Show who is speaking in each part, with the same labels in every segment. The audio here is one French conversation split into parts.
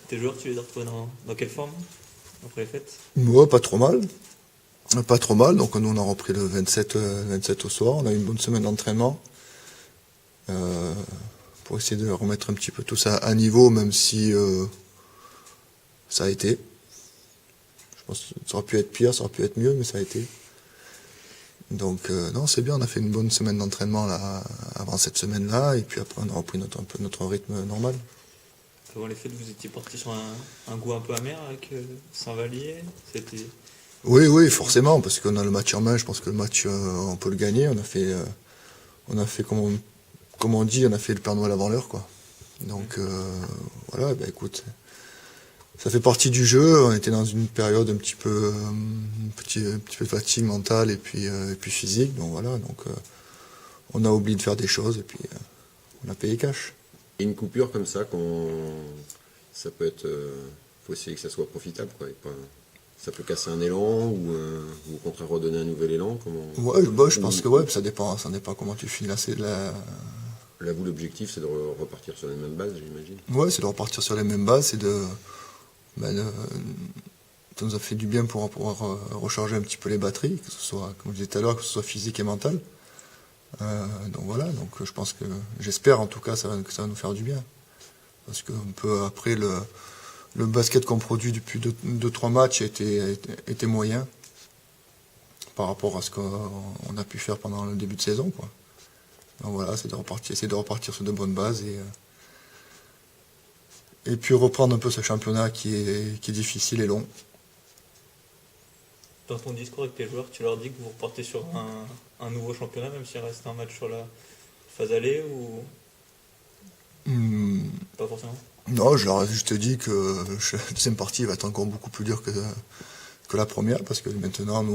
Speaker 1: Tes joueurs, tu les as retrouvés dans quelle forme après les fêtes?
Speaker 2: Ouais, pas trop mal. Pas trop mal. Donc nous on a repris le 27 au soir. On a eu une bonne semaine d'entraînement pour essayer de remettre un petit peu tout ça à niveau, même si ça a été. Je pense que ça aurait pu être pire, ça aurait pu être mieux, mais ça a été. Donc non, c'est bien. On a fait une bonne semaine d'entraînement là avant cette semaine-là, et puis après on a repris un peu notre rythme normal.
Speaker 1: Avant les fêtes, vous étiez parti sur un goût un peu amer avec Saint-Vallier. C'était.
Speaker 2: Oui, forcément, parce qu'on a le match en main. Je pense que le match, on peut le gagner. On a fait comme on dit, on a fait le Père Noël avant l'heure, quoi. Donc voilà, ben écoute, ça fait partie du jeu. On était dans une période un petit peu, un petit peu fatigue mentale et puis physique. Donc voilà, donc on a oublié de faire des choses et puis on a payé cash.
Speaker 3: Et une coupure comme ça, ça peut être, faut essayer que ça soit profitable, quoi. Et pas, ça peut casser un élan ou au contraire redonner un nouvel élan.
Speaker 2: Ouais, je pense que ouais, ça dépend comment tu finis là.
Speaker 3: Là, vous, l'objectif, c'est de repartir sur les mêmes bases, j'imagine.
Speaker 2: Ouais, c'est de repartir sur les mêmes bases, ça nous a fait du bien pour pouvoir recharger un petit peu les batteries, que ce soit, comme je disais tout à l'heure, que ce soit physique et mental. Donc voilà, donc je pense que, j'espère en tout cas que ça va nous faire du bien. Parce que un peu après, le basket qu'on produit depuis 2-3 matchs était moyen par rapport à ce qu'on a pu faire pendant le début de saison, quoi. Donc voilà, c'est essayer de repartir sur de bonnes bases et puis reprendre un peu ce championnat qui est difficile et long.
Speaker 1: Dans ton discours avec tes joueurs, tu leur dis que vous repartez sur un nouveau championnat, même s'il reste un match sur la phase aller ou pas forcément?
Speaker 2: Non, je leur ai juste dit que la deuxième partie va être encore beaucoup plus dure que la première, parce que maintenant, nous,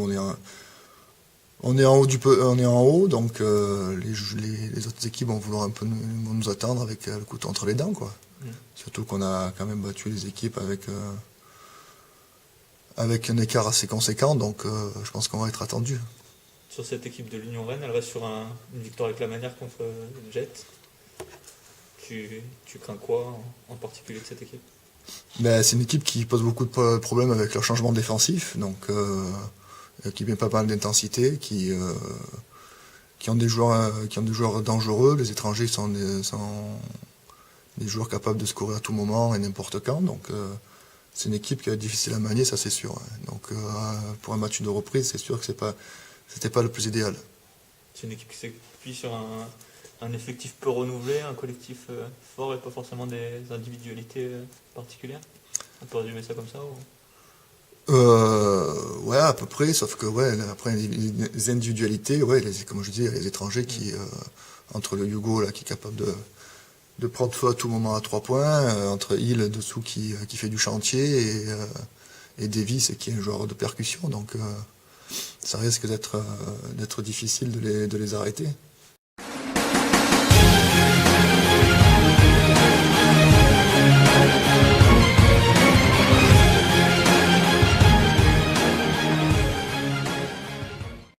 Speaker 2: on est en haut, donc les autres équipes vont vouloir un peu nous attendre avec le couteau entre les dents, quoi. Surtout qu'on a quand même battu les équipes avec un écart assez conséquent, donc je pense qu'on va être attendu.
Speaker 1: Sur cette équipe de l'Union Rennes, elle reste sur une victoire avec la manière contre le Jet. Tu crains quoi en particulier de cette équipe?
Speaker 2: Ben, c'est une équipe qui pose beaucoup de problèmes avec leur changement défensif, donc qui met pas mal d'intensité, qui ont des joueurs dangereux. Les étrangers sont des joueurs capables de scorer à tout moment et n'importe quand, donc c'est une équipe qui est difficile à manier, ça c'est sûr. Donc pour un match de reprise, c'est sûr que c'était pas le plus idéal.
Speaker 1: C'est une équipe qui s'appuie sur un effectif peu renouvelé, un collectif fort et pas forcément des individualités particulières. On peut résumer ça comme ça
Speaker 2: Ouais, à peu près, sauf que ouais, après les individualités, ouais, comme je dis, les étrangers qui entre le Hugo là qui est capable de prendre feu à tout moment à 3 points, entre Hill dessous qui fait du chantier et Davis qui est un joueur de percussion, donc ça risque d'être difficile de les arrêter.